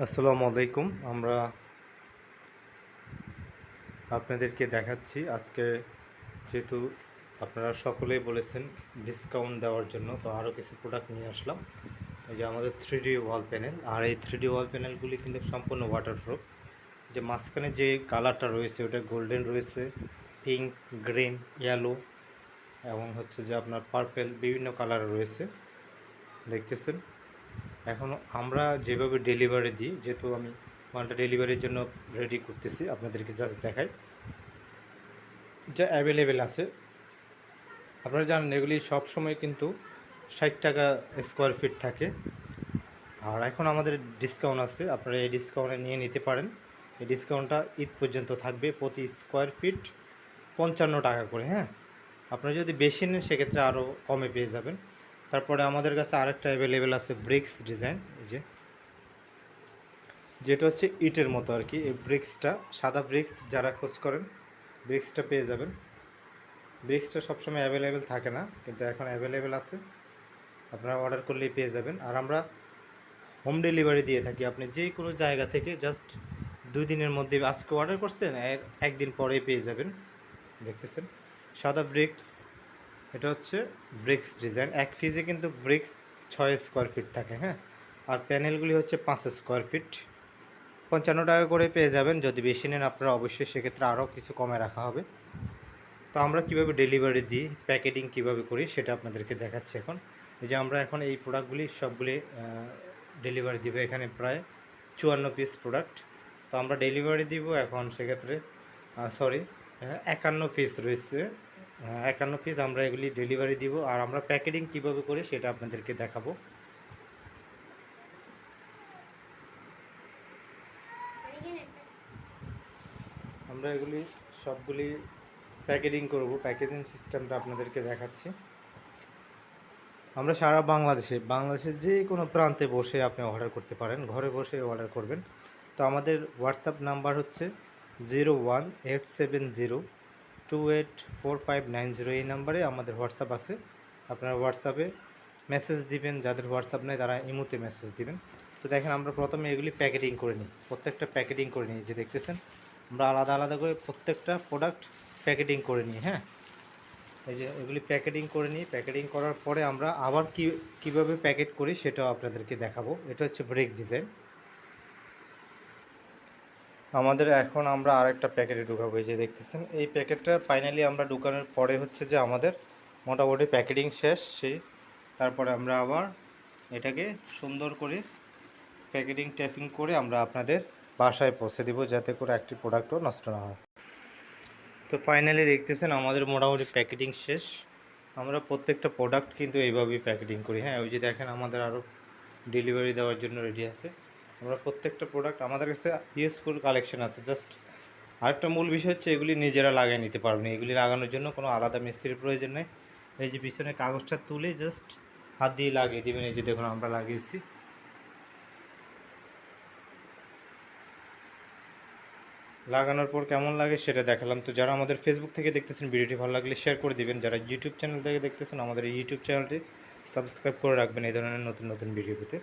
আসসালামু আলাইকুম। আমরা আপনাদেরকে দেখাচ্ছি আজকে, যেহেতু আপনারা সকলেই বলেছেন ডিসকাউন্ট দেওয়ার জন্য, তো আরও কিছু প্রোডাক্ট নিয়ে আসলাম। এই যে আমাদের 3D ওয়াল প্যানেল, আর এই 3D ওয়াল প্যানেলগুলি কিন্তু সম্পূর্ণ ওয়াটারপ্রুফ। যে মাঝখানে যে কালারটা রয়েছে ওটা গোল্ডেন রয়েছে, পিঙ্ক, গ্রিন, ইয়েলো এবং হচ্ছে যে আপনার পার্পেল, বিভিন্ন কালার রয়েছে, দেখতেছেন। এখন আমরা যেভাবে ডেলিভারি দিই, যেহেতু আমি মালটা ডেলিভারির জন্য রেডি করতেছি, আপনাদেরকে জাস্ট দেখাই যা অ্যাভেলেবেল আছে। আপনারা জানেন এগুলি সবসময় কিন্তু 60 টাকা স্কোয়ার ফিট থাকে, আর এখন আমাদের ডিসকাউন্ট আছে, আপনারা এই ডিসকাউন্টে নিয়ে নিতে পারেন। এই ডিসকাউন্টটা ঈদ পর্যন্ত থাকবে, প্রতি স্কোয়ার ফিট 55 টাকা করে। হ্যাঁ, আপনারা যদি বেশি নেন সেক্ষেত্রে আরও কমে পেয়ে যাবেন। তারপরে আমাদের কাছে আরেকটা অ্যাভেলেবেল আছে ব্রিক্স ডিজাইন, এই যেটা হচ্ছে ইটের মতো আর কি। এই ব্রিক্সটা, সাদা ব্রিক্স যারা খোঁজ করেন ব্রিক্সটা পেয়ে যাবেন। ব্রিক্সটা সবসময় অ্যাভেলেবেল থাকে না, কিন্তু এখন অ্যাভেলেবেল আছে, আপনারা অর্ডার করলেই পেয়ে যাবেন। আর আমরা হোম ডেলিভারি দিয়ে থাকি, আপনি যে কোনো জায়গা থেকে জাস্ট 2 দিনের মধ্যে, আজকে অর্ডার করছেন এর একদিন পরেই পেয়ে যাবেন। দেখতেছেন সাদা ব্রিক্স, এটা হচ্ছে ব্রিক্স ডিজাইন। এক ফিজে কিন্তু ব্রিক্স 6 স্কোয়ার ফিট থাকে। হ্যাঁ, আর প্যানেলগুলি হচ্ছে 5 স্কোয়ার ফিট, 55 টাকা করে পেয়ে যাবেন। যদি বেশি নেন আপনারা অবশ্যই সেক্ষেত্রে আরও কিছু কমে রাখা হবে। তো আমরা কিভাবে ডেলিভারি দিই, প্যাকেটিং কিভাবে করি সেটা আপনাদেরকে দেখাচ্ছি এখন। এই যে আমরা এখন এই প্রোডাক্টগুলি সবগুলি ডেলিভারি দিব, এখানে প্রায় 54 পিস প্রোডাক্ট। তো আমরা ডেলিভারি দিব এখন সেক্ষেত্রে 51 পিস রয়েছে, 51 পিস আমরা এগুলি ডেলিভারি দিব। আর আমরা প্যাকেটিং কিভাবে করি সেটা আপনাদেরকে দেখাবো। আমরা এগুলি সবগুলি প্যাকেটিং করব, প্যাকেজিং সিস্টেমটা আপনাদেরকে দেখাচ্ছি। আমরা সারা বাংলাদেশের যে কোনো প্রান্তে বসে আপনি অর্ডার করতে পারেন, ঘরে বসে অর্ডার করবেন। তো আমাদের হোয়াটসঅ্যাপ নাম্বার হচ্ছে 0187028459 এই নাম্বারে আমাদের হোয়াটসঅ্যাপ আছে। আপনারা হোয়াটসঅ্যাপে মেসেজ দিবেন, যাদের হোয়াটসঅ্যাপ নেই তারা ইমোতে মেসেজ দিবেন। তো দেখেন আমরা প্রথমে এগুলি প্যাকেটিং করে নিই, প্রত্যেকটা প্যাকেটিং করে নিই। যে দেখতেছেন আমরা আলাদা আলাদা করে প্রত্যেকটা প্রোডাক্ট প্যাকেটিং করে নিই। হ্যাঁ, এই যে এগুলি প্যাকেটিং করে নিই। প্যাকেটিং করার পরে আমরা আবার কীভাবে প্যাকেট করি সেটাও আপনাদেরকে দেখাবো। এটা হচ্ছে ব্রেক ডিজাইন। আমাদের এখন আমরা আরেকটা প্যাকেটে ঢুকাবো। এই যে দেখতেছেন এই প্যাকেটটা ফাইনালি আমরা ঢুকানোর পরে হচ্ছে যে আমাদের মোটামুটি প্যাকেটিং শেষ। তারপরে আমরা আবার এটাকে সুন্দর করে প্যাকেটিং ট্যাপিং করে আমরা আপনাদের বাসায় পৌঁছে দিব, যাতে করে একটি প্রোডাক্টও নষ্ট না হয়। তো ফাইনালি দেখতেছেন আমাদের মোটামুটি প্যাকেটিং শেষ। আমরা প্রত্যেকটা প্রোডাক্ট কিন্তু এইভাবেই প্যাকেটিং করি। হ্যাঁ, ওই যে দেখেন আমাদের আরও ডেলিভারি দেওয়ার জন্য রেডি আছে। আমরা প্রত্যেকটা প্রোডাক্ট, আমাদের কাছে ইউজফুল কালেকশন আছে। জাস্ট আরেকটা মূল বিষয় হচ্ছে এগুলি নিজেরা লাগিয়ে নিতে পারবেন। এগুলি লাগানোর জন্য কোনো আলাদা মিস্ত্রির প্রয়োজন নেই। এই যে পিছনে কাগজটা তুলে জাস্ট হাত দিয়ে লাগিয়ে দেবেন। এই যে দেখুন আমরা লাগিয়েছি। লাগানোর পর কেমন লাগে সেটা দেখালাম। তো যারা আমাদের ফেসবুক থেকে দেখতেছেন ভিডিওটি ভালো লাগলে শেয়ার করে দিবেন। যারা ইউটিউব চ্যানেল থেকে দেখতেছেন আমাদের এই ইউটিউব চ্যানেলটি সাবস্ক্রাইব করে রাখবেন এই ধরনের নতুন নতুন ভিডিও পেতে।